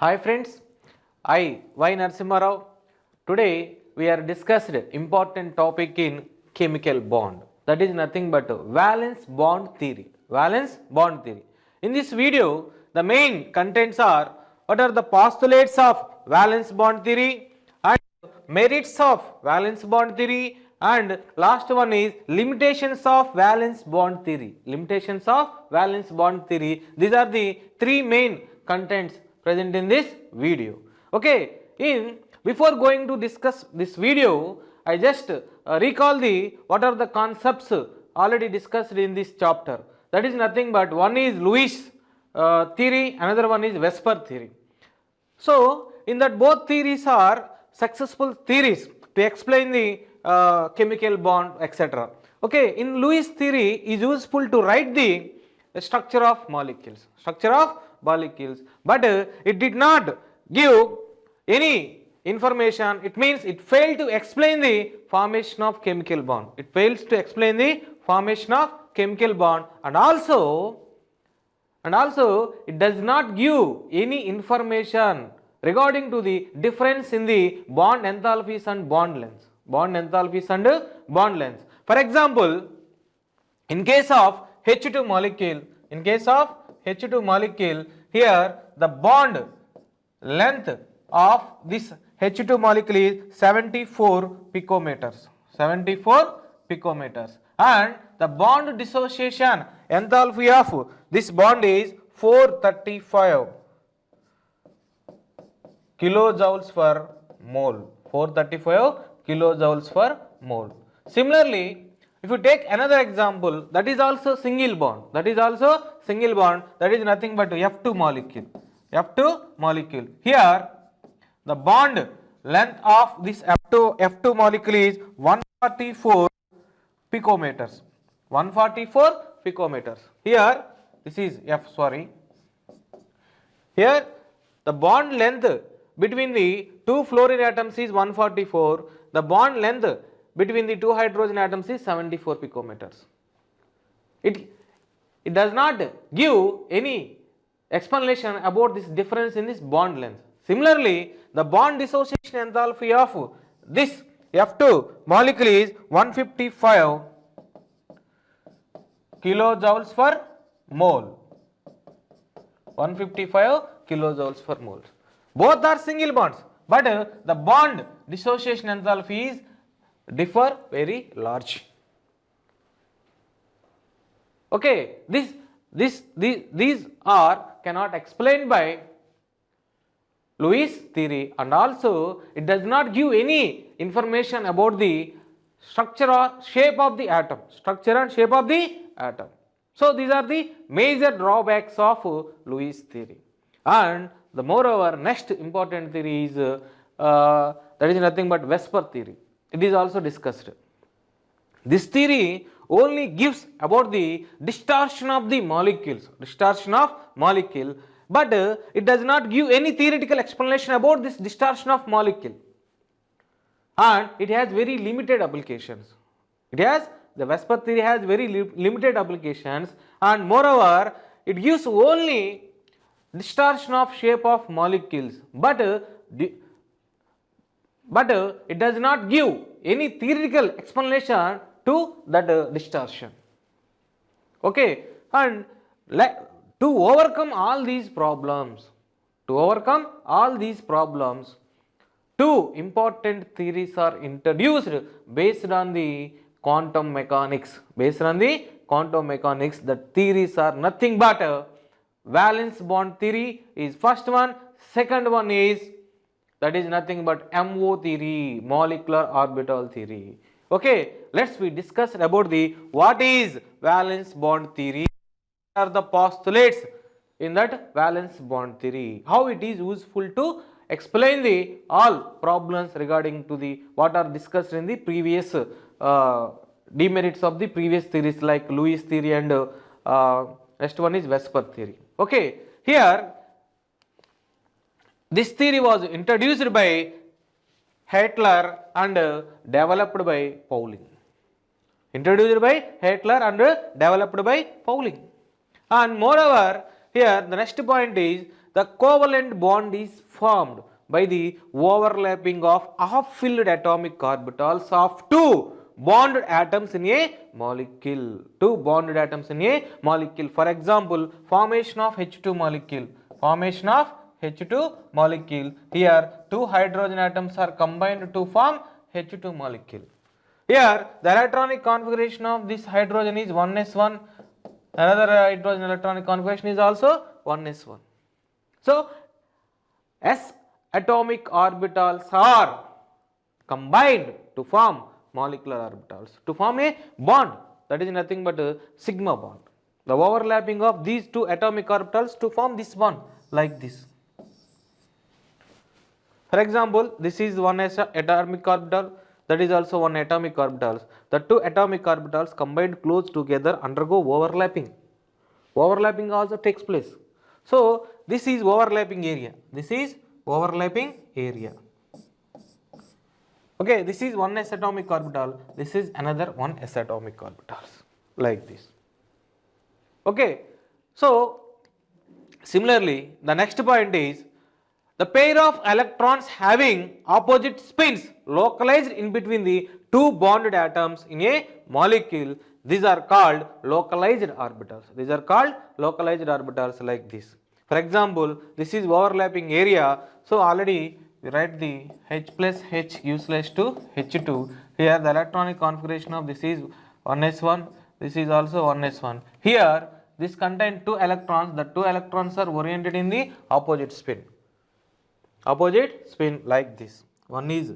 Hi friends, I Y Narasimha Rao. Today we are discussed important topic in chemical bond. That is nothing but valence bond theory. Valence bond theory. In this video, the main contents are what are the postulates of valence bond theory and merits of valence bond theory, and last one is limitations of valence bond theory. Limitations of valence bond theory. These are the three main contents present in this video. Okay, before going to discuss this video, I just recall the what are the concepts already discussed in this chapter. That is nothing but one is Lewis theory, another one is Vesper theory. So, in that both theories are successful theories to explain the chemical bond, etc. Okay, in Lewis theory is useful to write the structure of molecules, but it did not give any information. It means it failed to explain the formation of chemical bond. It fails to explain the formation of chemical bond, and also it does not give any information regarding to the difference in the bond enthalpies and bond lengths. For example, in case of H2 molecule, here the bond length of this H2 molecule is 74 picometers, and the bond dissociation enthalpy of this bond is 435 kilojoules per mole. Similarly, if you take another example, that is also single bond, that is nothing but F2 molecule. Here the bond length of this F2 molecule is 144 picometers. Here this is here the bond length between the two fluorine atoms is 144. The bond length between the two hydrogen atoms is 74 picometers. It does not give any explanation about this difference in this bond length. Similarly, the bond dissociation enthalpy of this F2 molecule is 155 kilojoules per mole. Both are single bonds, but the bond dissociation enthalpies differ very large. Okay, these are cannot explained by Lewis theory, and also it does not give any information about the structure or shape of the atom. So these are the major drawbacks of Lewis theory. And the moreover, next important theory is that is nothing but Vesper theory. It is also discussed. This theory only gives about the distortion of the molecules, but it does not give any theoretical explanation about this distortion of molecule, and it has very limited applications. The Vesper theory has very limited applications, and moreover it gives only distortion of shape of molecules, but it does not give any theoretical explanation to that distortion. Okay, and to overcome all these problems, two important theories are introduced based on the quantum mechanics. The theories are nothing but valence bond theory is first one, second one is that is nothing but MO theory, molecular orbital theory. Okay, let's we discuss about the what is valence bond theory, what are the postulates in that valence bond theory, how it is useful to explain the all problems regarding to the what are discussed in the previous demerits of the previous theories like Lewis theory, and next one is Vesper theory. Okay, here this theory was introduced by Hitler and developed by Pauling. And moreover, here the next point is the covalent bond is formed by the overlapping of half-filled atomic orbitals of two bonded atoms in a molecule. Two bonded atoms in a molecule. For example, formation of H2 molecule. Formation of H2 molecule. Here, two hydrogen atoms are combined to form H2 molecule. Here, the electronic configuration of this hydrogen is 1s1. Another hydrogen electronic configuration is also 1s1. So, s atomic orbitals are combined to form molecular orbitals, to form a bond, that is nothing but a sigma bond. The overlapping of these two atomic orbitals to form this bond like this. For example, this is one atomic orbital, that is also one atomic orbital. The two atomic orbitals combined close together undergo overlapping. Overlapping also takes place. So, this is overlapping area. This is overlapping area. Okay, this is one s atomic orbital. This is another one s atomic orbitals like this. Okay, so similarly, the next point is the pair of electrons having opposite spins localized in between the two bonded atoms in a molecule. These are called localized orbitals. These are called localized orbitals like this. For example, this is overlapping area. So already we write the H plus H useless to H2. Here the electronic configuration of this is 1s1. This is also 1s1. Here this contains two electrons. The two electrons are oriented in the opposite spin. Opposite spin like this. One is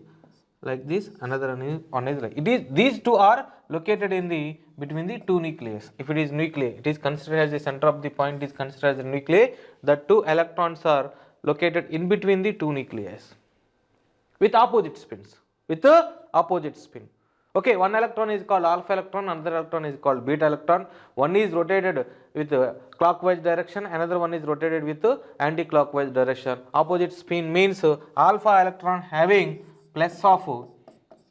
like this, another one is like it is. These two are located in the between the two nuclei. If it is nuclei, it is considered as the center of the point is considered as the nuclei. The two electrons are located in between the two nuclei with opposite spins. With the opposite spin. Okay, one electron is called alpha electron, another electron is called beta electron. One is rotated with clockwise direction, another one is rotated with anti-clockwise direction. Opposite spin means alpha electron having plus of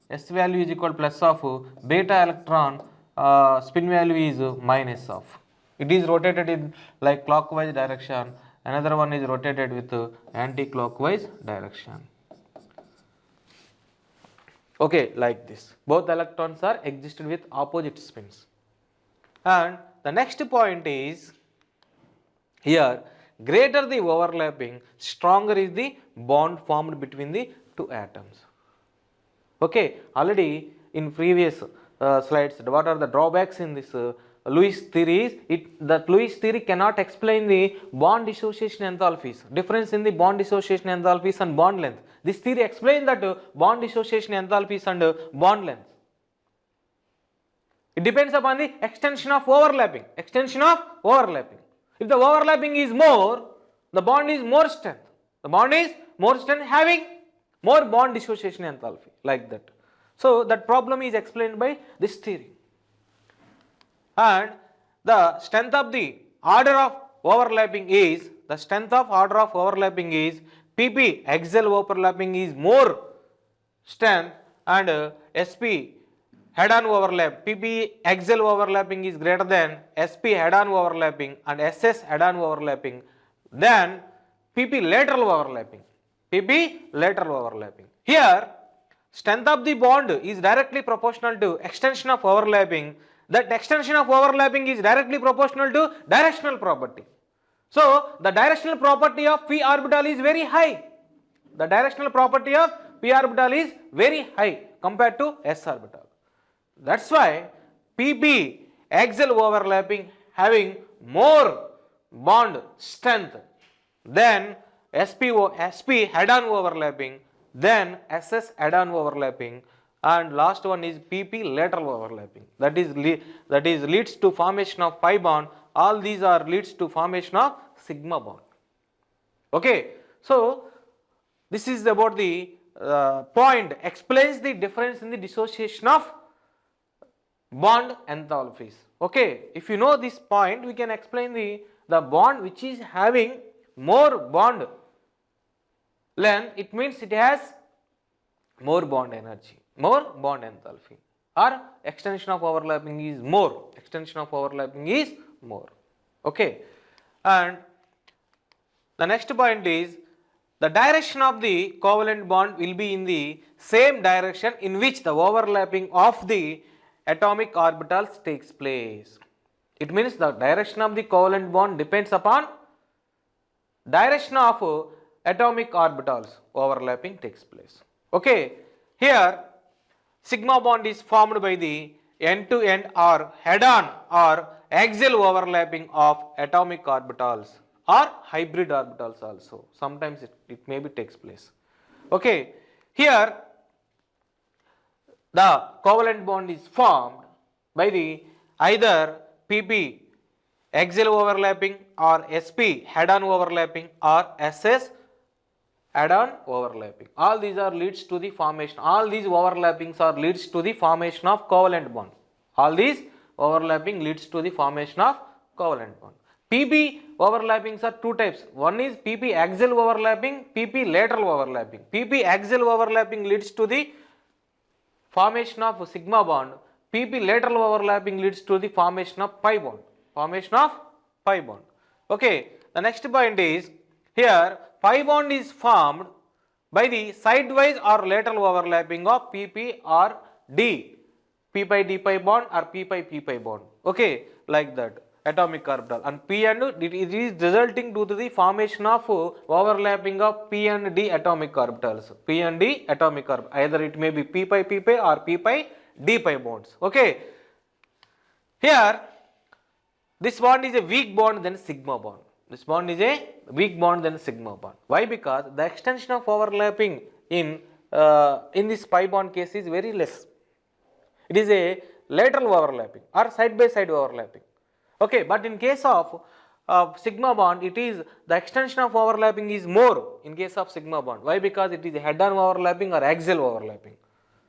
s value is equal to plus of beta electron spin value is minus of. It is rotated in like clockwise direction, another one is rotated with anti-clockwise direction. Okay, like this. Both electrons are existed with opposite spins. And the next point is here, greater the overlapping, stronger is the bond formed between the two atoms. Okay, already in previous slides, what are the drawbacks in this Lewis theory is that Lewis theory cannot explain the bond dissociation enthalpies, difference in the bond dissociation enthalpies and bond length. This theory explains that bond dissociation enthalpies and bond length. It depends upon the extension of overlapping. Extension of overlapping. If the overlapping is more, the bond is more strength. The bond is more strength having more bond dissociation enthalpy like that. So that problem is explained by this theory. And the strength of the order of overlapping is, the strength of order of overlapping is PP axial overlapping is more strength and SP head on overlap, PP axial overlapping is greater than SP head on overlapping and SS head on overlapping than PP lateral overlapping. PP lateral overlapping. Here strength of the bond is directly proportional to extension of overlapping. That extension of overlapping is directly proportional to directional property. So the directional property of p orbital is very high. The directional property of p orbital is very high compared to s orbital. That's why PP axial overlapping having more bond strength than SP head on overlapping, then SS head on overlapping, and last one is PP lateral overlapping. That is leads to formation of pi bond. All these are leads to formation of sigma bond. Okay, so this is about the point explains the difference in the dissociation of bond enthalpies. Okay, if you know this point, we can explain the bond which is having more bond length. It means it has more bond energy, more bond enthalpy, or extension of overlapping is more. Extension of overlapping is more. Okay, and The next point is the direction of the covalent bond will be in the same direction in which the overlapping of the atomic orbitals takes place. It means the direction of the covalent bond depends upon direction of atomic orbitals overlapping takes place. Okay, here sigma bond is formed by the end to end or head on or axial overlapping of atomic orbitals or hybrid orbitals also. Sometimes it maybe takes place. Okay, here the covalent bond is formed by the either PP axial overlapping or SP head on overlapping or SS head on overlapping. All these are leads to the formation. All these overlappings are leads to the formation of covalent bond. All these overlapping leads to the formation of covalent bond. PP overlappings are two types. One is PP axial overlapping, PP lateral overlapping. PP axial overlapping leads to the formation of sigma bond. PP lateral overlapping leads to the formation of pi bond. Formation of pi bond. Okay, the next point is here pi bond is formed by the sidewise or lateral overlapping of PP or D, P pi D pi bond or P pi P pi bond. Okay, like that atomic orbital, and P and it is resulting due to the formation of overlapping of P and D atomic orbitals. P and D atomic orbital, either it may be P pi or P pi D pi bonds. Okay, here this bond is a weak bond than sigma bond. This bond is a weak bond than sigma bond. Why? Because the extension of overlapping in this pi bond case is very less. It is a lateral overlapping or side by side overlapping. Okay, but in case of sigma bond, it is the extension of overlapping is more in case of sigma bond. Why? Because it is a head on overlapping or axial overlapping.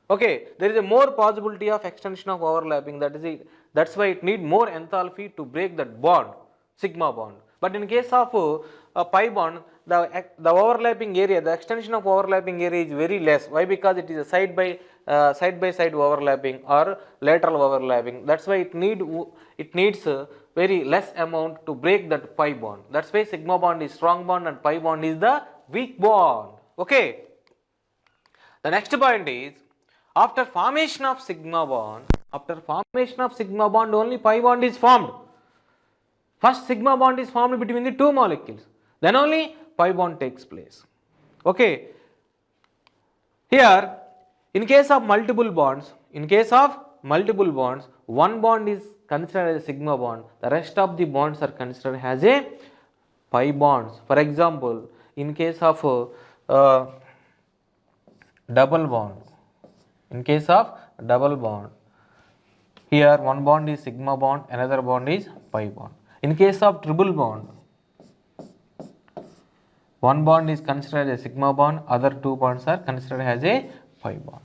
Okay, there is a more possibility of extension of overlapping, that is it. That's why it need more enthalpy to break that bond, sigma bond. But in case of a pi bond, the overlapping area, the extension of overlapping area is very less. Why? Because it is a side by side overlapping or lateral overlapping. That's why it needs very less amount to break that pi bond. That's why sigma bond is strong bond and pi bond is the weak bond. Okay. The next point is after formation of sigma bond, only pi bond is formed. First sigma bond is formed between the two molecules, then only pi bond takes place. Okay. Here in case of multiple bonds, one bond is considered as a sigma bond, the rest of the bonds are considered as a pi bonds. For example, in case of double bond, here one bond is sigma bond, another bond is pi bond. In case of triple bond, one bond is considered as a sigma bond, other two bonds are considered as a pi bond.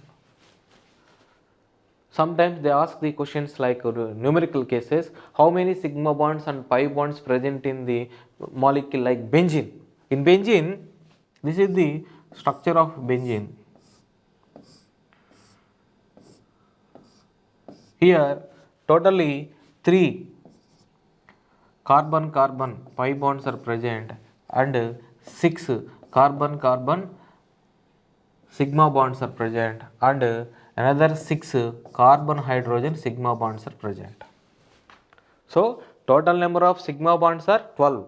Sometimes they ask the questions like numerical cases, how many sigma bonds and pi bonds present in the molecule like benzene. In benzene, this is the structure of benzene. Here totally 3 carbon-carbon pi bonds are present and 6 carbon-carbon sigma bonds are present and another 6 carbon-hydrogen sigma bonds are present. So total number of sigma bonds are 12.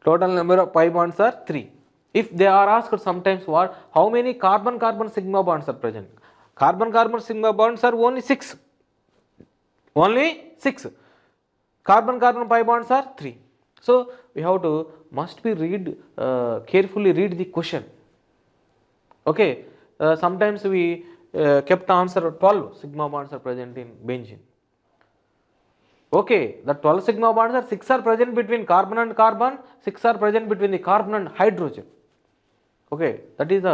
Total number of pi bonds are 3. If they are asked sometimes how many carbon-carbon sigma bonds are present? Carbon-carbon sigma bonds are only 6. Only 6. Carbon-carbon pi bonds are 3. So we have to carefully read the question. Okay. Sometimes we kept answer 12 sigma bonds are present in benzene. Okay, the 12 sigma bonds are 6 are present between carbon and carbon, 6 are present between the carbon and hydrogen. Okay, that is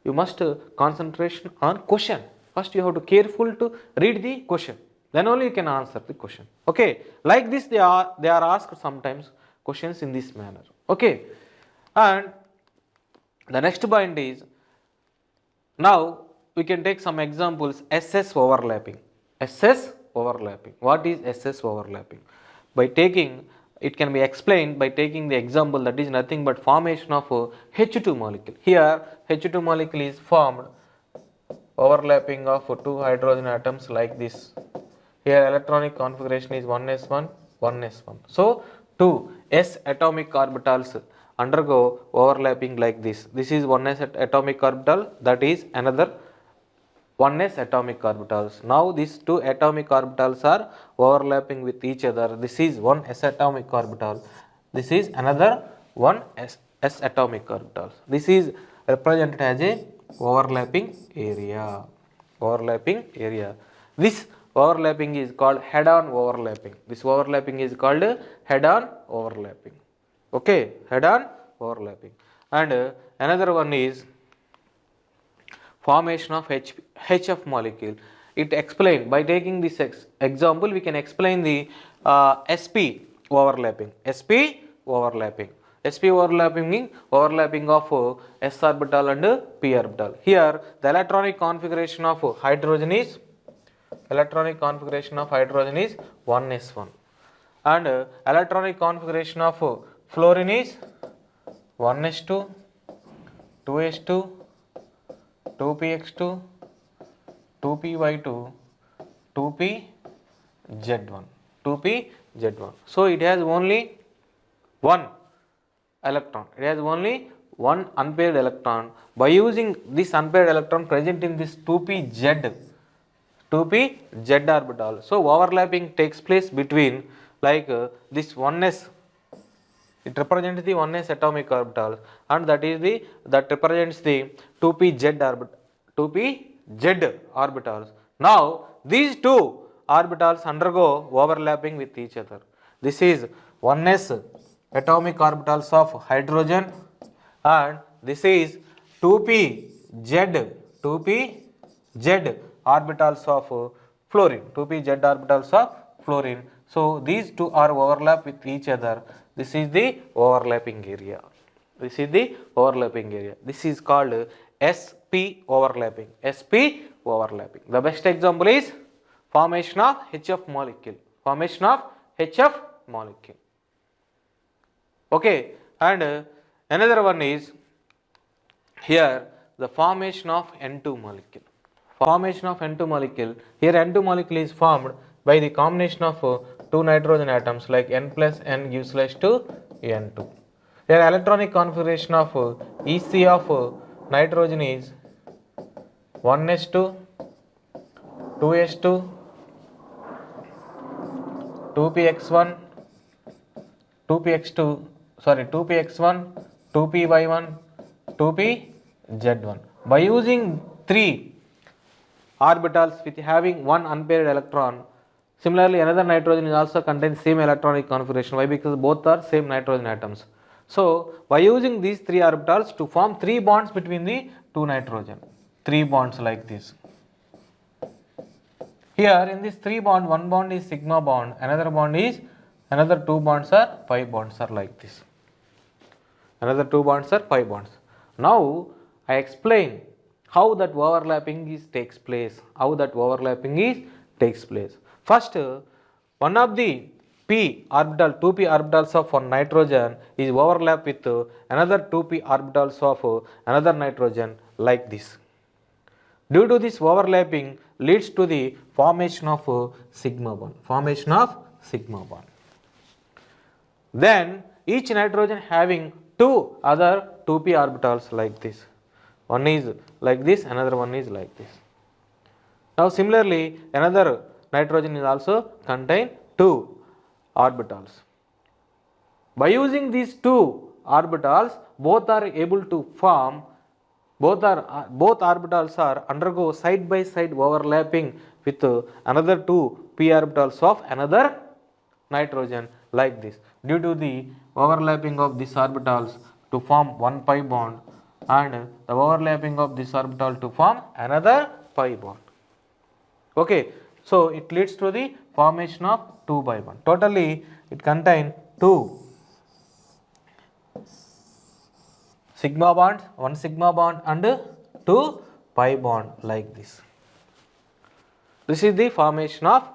you must concentration on question. First you have to careful to read the question, then only you can answer the question. Okay, like this they are asked sometimes questions in this manner. Okay, and the next point is, now we can take some examples. SS overlapping. SS overlapping. What is SS overlapping? By taking it can be explained by taking the example that is nothing but formation of a H2 molecule. Here H2 molecule is formed overlapping of two hydrogen atoms like this. Here electronic configuration is 1s1, 1s1. So two s atomic orbitals undergo overlapping like this. This is 1s atomic orbital, that is another 1s atomic orbitals. Now these two atomic orbitals are overlapping with each other. This is one s atomic orbital. This is another one s atomic orbital. This is represented as a overlapping area. Overlapping area. This overlapping is called head-on overlapping. This overlapping is called head-on overlapping. Okay, head-on overlapping. And another one is formation of HF molecule. It explained by taking this example, we can explain the sp overlapping. sp overlapping. sp overlapping means overlapping of s orbital and p orbital. Here the electronic configuration of hydrogen is 1s1 and electronic configuration of fluorine is 1s2, 2s2, 2px2, 2py2, 2pz1, 2pz1. So it has only one electron. It has only one unpaired electron. By using this unpaired electron present in this 2pz orbital, so overlapping takes place between this 1s. It represents the 1s atomic orbital, and that represents the 2pz orbitals. Now these two orbitals undergo overlapping with each other. This is 1s atomic orbitals of hydrogen, and this is 2pz orbitals of fluorine. 2pz orbitals of fluorine. So these two are overlap with each other. This is the overlapping area. This is the overlapping area. This is called sp overlapping. sp overlapping. The best example is formation of HF molecule. Formation of HF molecule. Okay, and another one is here the formation of N2 molecule. Formation of N2 molecule. Here N2 molecule is formed by the combination of two nitrogen atoms, like N plus N gives rise to N2. Here electronic configuration of EC of nitrogen is 1s2, 2s2, 2px1, 2px2, 2px1, 2py1, 2pz1. By using three orbitals with having one unpaired electron, similarly another nitrogen is also contains same electronic configuration. Why? Because both are same nitrogen atoms. So by using these three orbitals to form three bonds between the two nitrogen, three bonds like this. Here in this three bond, one bond is sigma bond, another two bonds are pi bonds are like this. Another two bonds are pi bonds. Now I explain how that overlapping takes place. First, one of the p orbital, 2p orbitals of one nitrogen is overlap with another 2p orbitals of another nitrogen like this. Due to this overlapping leads to the formation of sigma bond. Then each nitrogen having two other 2p orbitals like this. One is like this, another one is like this. Now similarly another nitrogen is also contain two orbitals. By using these two orbitals, both are able to form, both orbitals are undergo side by side overlapping with another two p orbitals of another nitrogen like this. Due to the overlapping of these orbitals to form one pi bond, and the overlapping of this orbital to form another pi bond. Okay, so it leads to the formation of two pi bond. Totally it contains two sigma bonds, one sigma bond and two pi bond like this. This is the formation of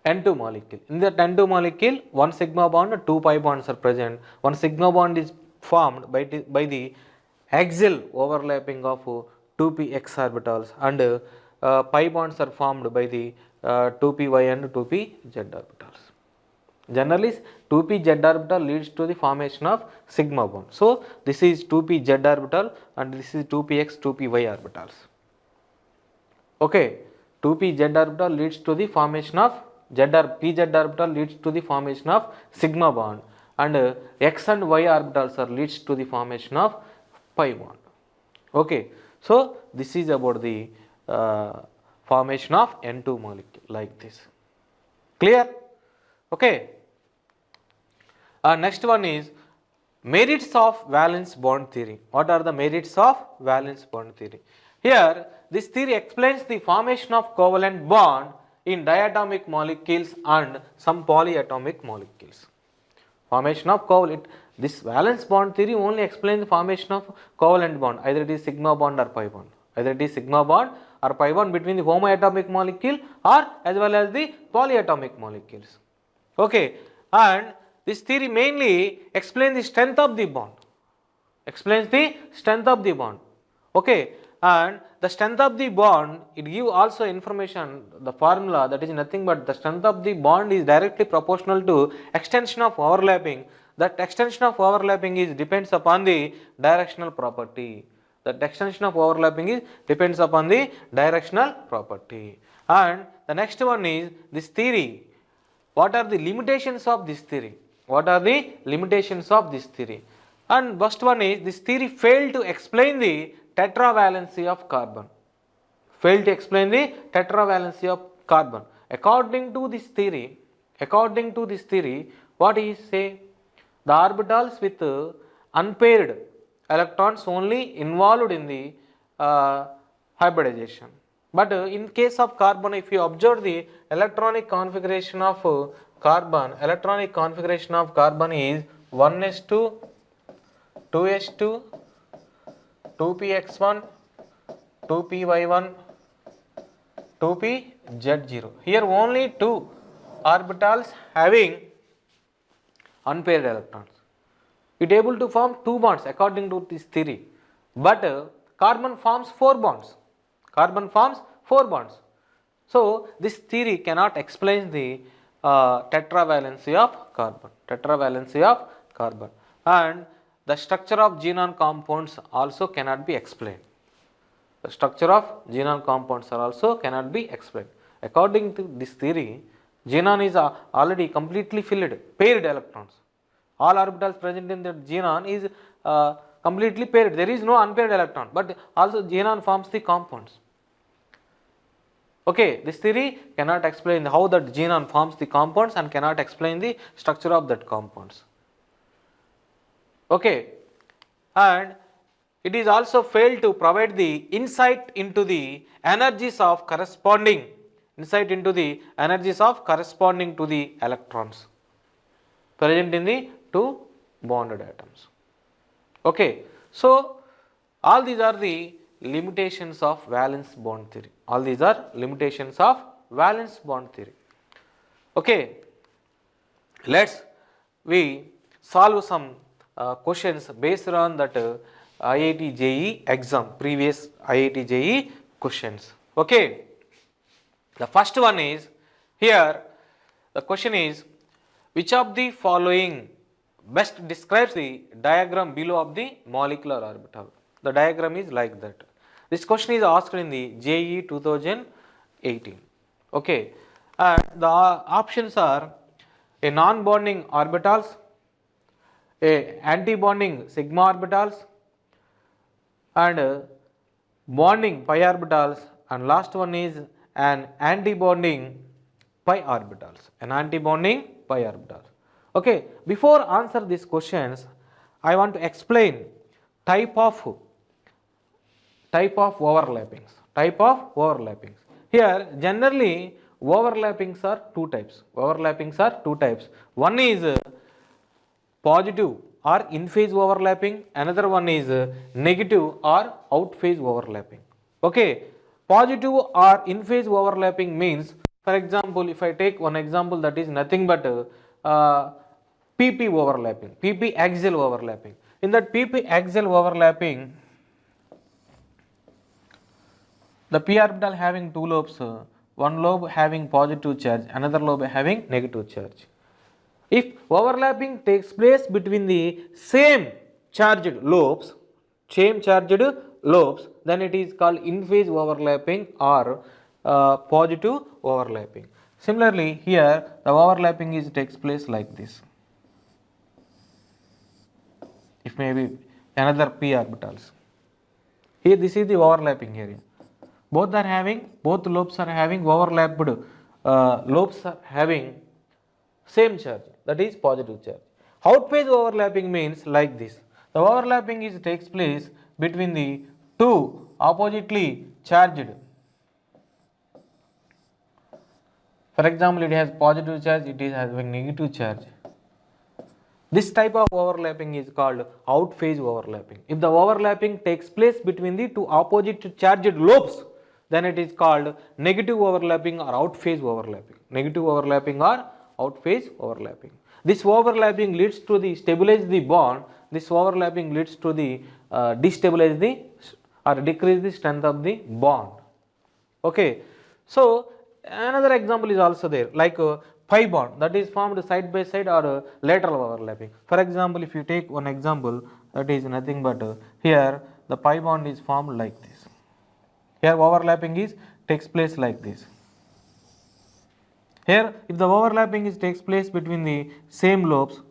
N2 molecule. In the N2 molecule, one sigma bond and two pi bonds are present. One sigma bond is formed by the axial overlapping of 2px orbitals, and pi bonds are formed by the 2py and 2pz orbitals. Generally, 2pz orbital leads to the formation of sigma bond. So, this is 2pz orbital and this is 2px, 2py orbitals. Okay, 2pz orbital leads to the formation of pz orbital leads to the formation of sigma bond, and x and y orbitals are leads to the formation of pi bond. Okay, so this is about the formation of N2 molecule like this. Clear? Okay. Next one is merits of valence bond theory. What are the merits of valence bond theory? Here, this theory explains the formation of covalent bond in diatomic molecules and some polyatomic molecules. Formation of covalent. This valence bond theory only explains the formation of covalent bond, either it is sigma bond or pi bond. Either it is sigma bond or pi bond between the homoatomic molecule or as well as the polyatomic molecules. Okay, and this theory mainly explains the strength of the bond. Explains the strength of the bond. Okay, and the strength of the bond, it gives also information, the formula, that is nothing but the strength of the bond is directly proportional to extension of overlapping. That extension of overlapping is depends upon the directional property. That extension of overlapping is depends upon the directional property. And the next one is this theory. What are the limitations of this theory? What are the limitations of this theory? And first one is this theory failed to explain the tetravalency of carbon. Failed to explain the tetravalency of carbon. According to this theory, what is say? The orbitals with unpaired electrons only involved in the hybridization. But in case of carbon, if you observe the electronic configuration of carbon is 1s2, 2s2, 2px1, 2py1, 2pz0. Here only two orbitals having unpaired electrons. It is able to form two bonds according to this theory. But carbon forms four bonds. So this theory cannot explain the tetravalency of carbon. And the structure of xenon compounds also cannot be explained. The structure of xenon compounds are also cannot be explained. According to this theory, xenon is already completely filled, paired electrons. All orbitals present in the xenon is completely paired. There is no unpaired electron, but also xenon forms the compounds. Okay, this theory cannot explain how that xenon forms the compounds and cannot explain the structure of that compounds. Okay, and it is also failed to provide the insight into the energies of corresponding to the electrons present in the two bonded atoms. Okay, so all these are the limitations of valence bond theory. Okay, let's we solve some questions based on that IIT JEE exam, previous IIT JEE questions. Okay, the first one is here. The question is, which of the following best describes the diagram below of the molecular orbital? The diagram is like that. This question is asked in the JEE 2018. Okay, and the options are a non-bonding orbitals, a anti-bonding sigma orbitals, and bonding pi orbitals, and last one is an anti-bonding pi orbitals. Okay, before answer these questions, I want to explain type of overlappings. Here generally overlappings are two types. One is positive or in phase overlapping, another one is negative or out phase overlapping. Okay, positive or in phase overlapping means For example, if I take one example, that is nothing but PP overlapping, PP axial overlapping. In that PP axial overlapping, the p orbital having two lobes, one lobe having positive charge, another lobe having negative charge. If overlapping takes place between the same charged lobes, then it is called in phase overlapping or positive overlapping. Similarly, here the overlapping takes place like this. If maybe another p orbitals. Here this is the overlapping area. Both lobes are having overlapped, lobes are having same charge, that is positive charge. Out phase overlapping means like this. The overlapping takes place between the two oppositely charged. For example, it has positive charge, it is having negative charge. This type of overlapping is called out phase overlapping. If the overlapping takes place between the two opposite charged lobes, then it is called negative overlapping or out phase overlapping. Negative overlapping or out phase overlapping. This overlapping leads to the stabilize the bond. This overlapping leads to the destabilize the or decrease the strength of the bond. Okay. So another example is also there, like pi bond, that is formed side by side or lateral overlapping. For example, if you take one example, that is nothing but here the pi bond is formed like this. Here overlapping takes place like this. Here, if the overlapping takes place between the same lobes,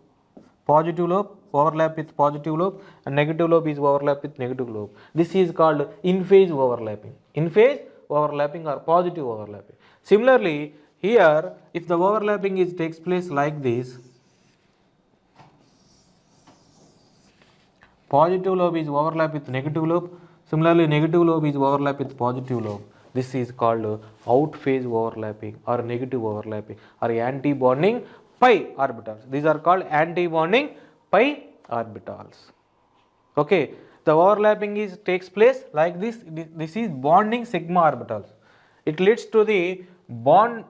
positive lobe overlap with positive lobe and negative lobe is overlap with negative lobe. This is called in phase overlapping. In phase overlapping or positive overlapping. Similarly, here if the overlapping takes place like this, positive lobe is overlap with negative lobe. Similarly, negative lobe is overlap with positive lobe. This is called out phase overlapping or negative overlapping or anti-bonding pi orbitals. These are called anti-bonding pi orbitals. Okay, the overlapping takes place like this. This is bonding sigma orbitals. It leads to the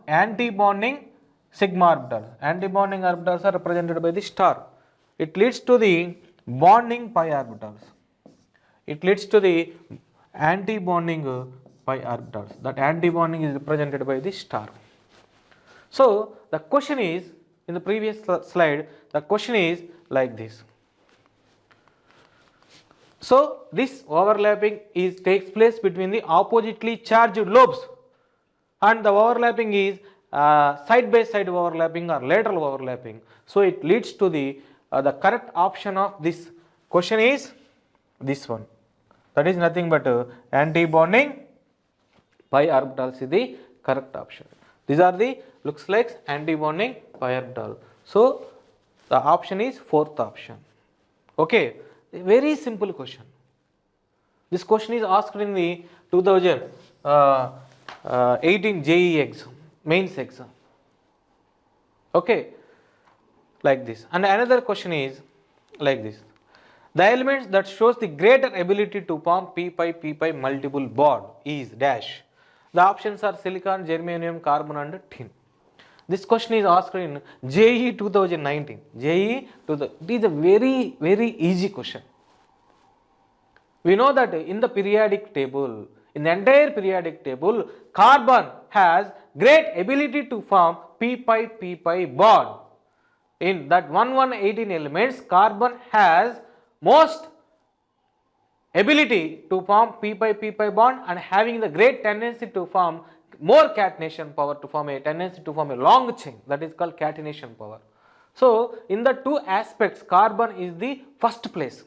anti-bonding sigma orbitals. Anti-bonding orbitals are represented by the star. It leads to the bonding pi orbitals. It leads to the anti-bonding pi orbitals. That anti-bonding is represented by the star. So the question is, in the previous slide, the question is like this. So this overlapping takes place between the oppositely charged lobes, and the overlapping is side by side overlapping or lateral overlapping. So it leads to the correct option of this question is this one. That is nothing but anti-bonding pi orbitals is the correct option. These are the looks like anti-bonding pi orbital. So the option is fourth option. Okay, a very simple question. This question is asked in the 2018 JEE exam, mains exam. Okay, like this. And another question is like this. The elements that shows the greater ability to form p-pi multiple bond is dash. The options are silicon, germanium, carbon and tin. This question is asked in JEE 2019. JEE it is a very easy question. We know that in the periodic table, in the entire periodic table, carbon has great ability to form p-pi bond. In that 1118 elements, carbon has most ability to form p-pi bond and having the great tendency to form more catenation power, to form a tendency to form a long chain, that is called catenation power. So in the two aspects, carbon is the first place.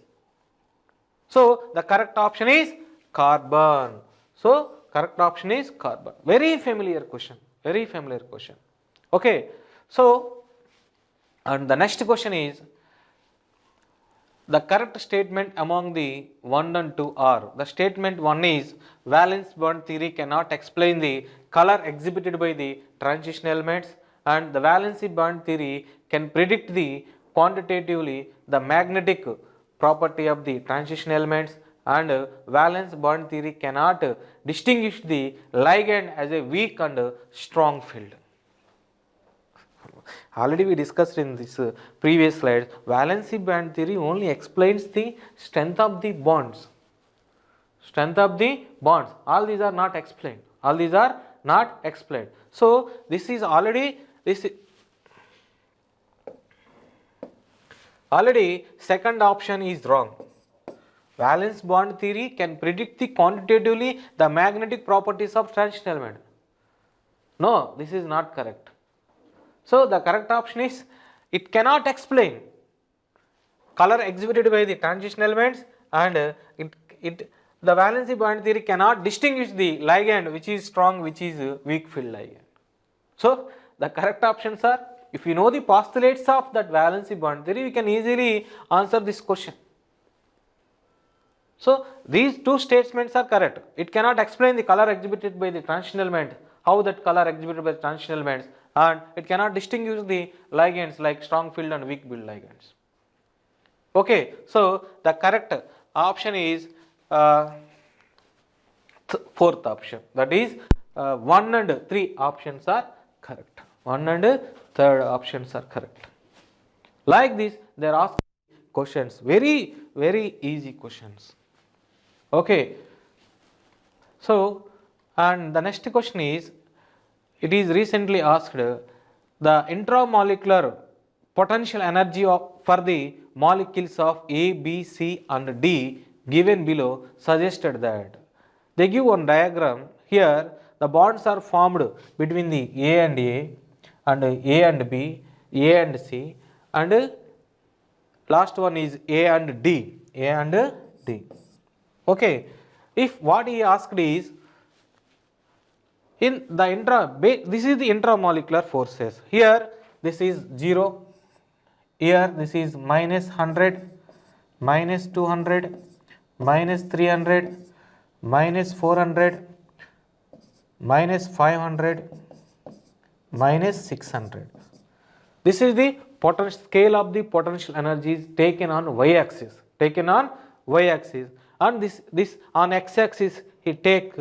So the correct option is carbon. So correct option is carbon. Very familiar question. Okay. So and the next question is the correct statement among the 1 and 2 are. The statement 1 is valence bond theory cannot explain the color exhibited by the transition elements, and the valency bond theory can predict the quantitatively the magnetic property of the transition elements, and valence bond theory cannot distinguish the ligand as a weak and strong field. Already we discussed in this previous slides, valency band theory only explains the strength of the bonds. Strength of the bonds. All these are not explained. All these are not explained. So this is already second option is wrong. Valence bond theory can predict quantitatively the magnetic properties of transition element. No, this is not correct. So the correct option is, it cannot explain color exhibited by the transition elements, and the valency bond theory cannot distinguish the ligand which is strong, which is weak field ligand. So the correct options are, if you know the postulates of that valency bond theory, we can easily answer this question. So these two statements are correct. It cannot explain the color exhibited by the transition element, how that color exhibited by the transition elements, and it cannot distinguish the ligands like strong field and weak field ligands. Okay, so the correct option is fourth option, that is 1 and 3 options are correct. 1 and 3rd options are correct. Like this, they are asking questions, very easy questions. Okay, so and the next question is, it is recently asked, the intramolecular potential energy for the molecules of A, B, C and D given below suggested that. They give one diagram. Here the bonds are formed between the A and A and B, A and C, and last one is A and D. Okay, if what he asked is, in the this is the intramolecular forces. Here this is 0, here this is minus 100, minus 200, minus 300, minus 400, minus 500, minus 600. This is the scale of the potential energies taken on y-axis. And this on x-axis he takes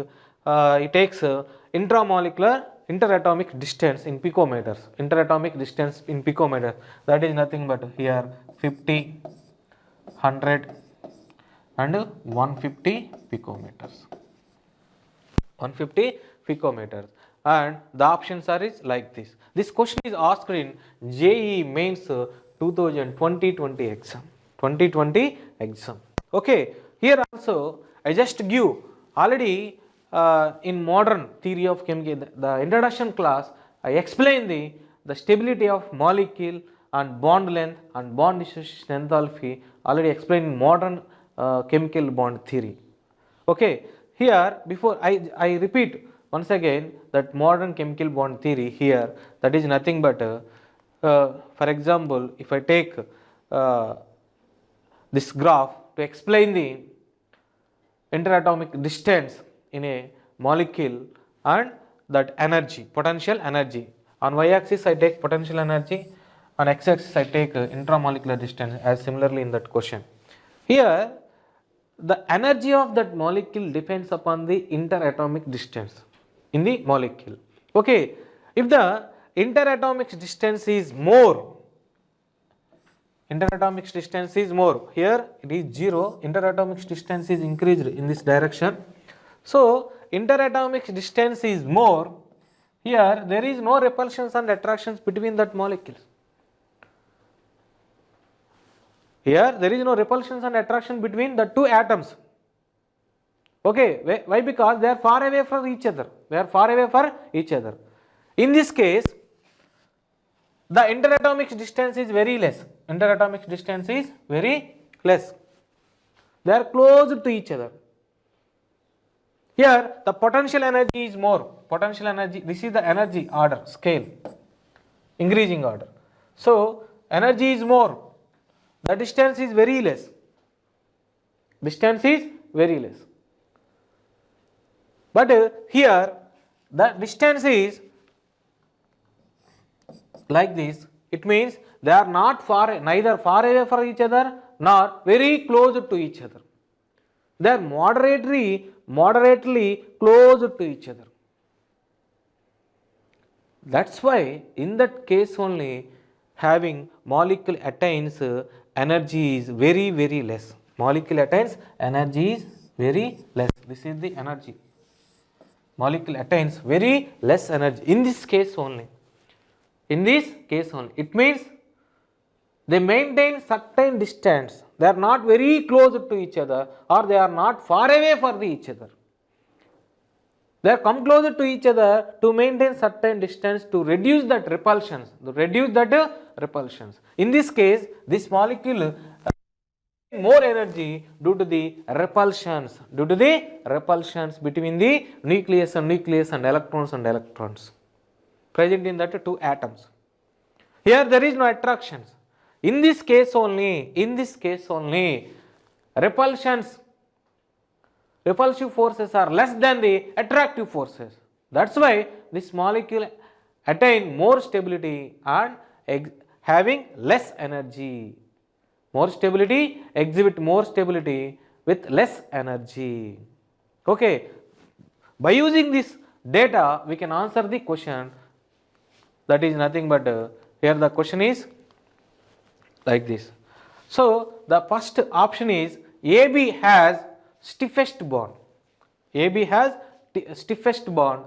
intramolecular interatomic distance in picometers. That is nothing but here 50, 100 and 150 picometers. 150 picometers. And the options are is like this. This question is asked in JEE Mains 2020 exam. Okay, here also I just give already in modern theory of chemistry, the introduction class, I explain the stability of molecule and bond length and bond dissociation enthalpy, already explained in modern chemical bond theory. Okay, here before I repeat once again that modern chemical bond theory here, that is nothing but for example, if I take this graph to explain the interatomic distance in a molecule and that energy, potential energy. On y-axis I take potential energy, on x-axis I take intramolecular distance, as similarly in that question. Here the energy of that molecule depends upon the interatomic distance in the molecule. Okay, if the interatomic distance is more, here it is 0, interatomic distance is increased in this direction. So interatomic distance is more, here there is no repulsions and attractions between that molecules. Here there is no repulsions and attraction between the two atoms. Okay, why? Because they are far away from each other. In this case, the interatomic distance is very less. They are close to each other. Here the potential energy is more. This is the energy order scale, increasing order. So energy is more. The distance is very less. But here the distance is like this. It means they are not neither far away from each other nor very close to each other. They are moderately close to each other. That's why in that case only having molecule attains energy is very less. Molecule attains energy is very less. This is the energy. Molecule attains very less energy in this case only. In this case only. It means they maintain certain distance. They are not very close to each other, or they are not far away from each other. They are come closer to each other to maintain certain distance to reduce that repulsions. In this case, this molecule more energy due to the repulsions between the nucleus and electrons present in that two atoms. Here there is no attractions. In this case only, repulsive forces are less than the attractive forces. That's why this molecule attain more stability and having less energy. More stability, exhibit more stability with less energy. Okay. By using this data, we can answer the question. That is nothing but here the question is like this. So the first option is AB has stiffest bond. AB has stiffest bond.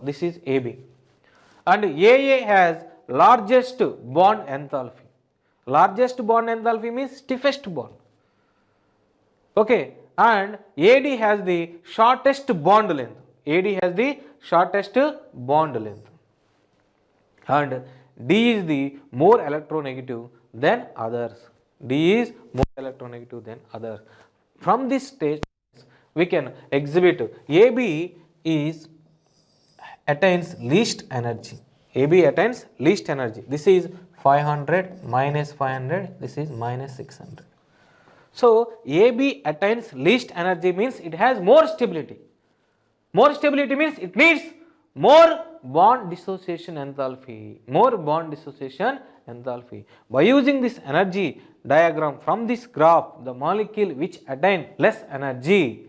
This is AB. And AA has largest bond enthalpy. Largest bond enthalpy means stiffest bond. Okay. And AD has the shortest bond length. And D is the more electronegative than others. From this stage, we can exhibit AB attains least energy. This is 500 minus 500. This is minus 600. So AB attains least energy means it has more stability. More stability means it needs more bond dissociation enthalpy. By using this energy diagram from this graph, the molecule which attain less energy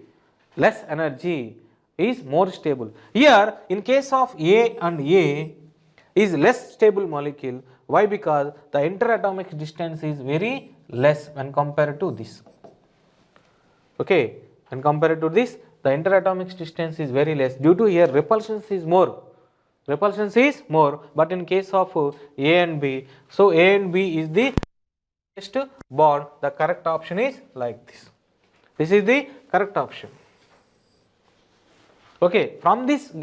is more stable. Here in case of A and A is less stable molecule. Why? Because the interatomic distance is very less when compared to this. Okay, when compared to this, the interatomic distance is very less. Due to here repulsion is more, but in case of A and B, so A and B is the best bond. The correct option is like this. This is the correct option. Okay, from this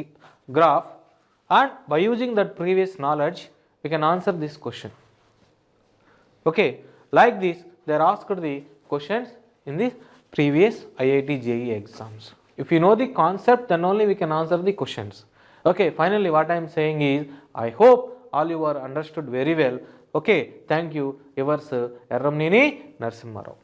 graph and by using that previous knowledge, we can answer this question. Okay, like this, they are asked the questions in the previous IIT JEE exams. If you know the concept, then only we can answer the questions. Okay, finally what I am saying is, I hope all you are understood very well. Okay, thank you. Yours Erramneni Narasimharao.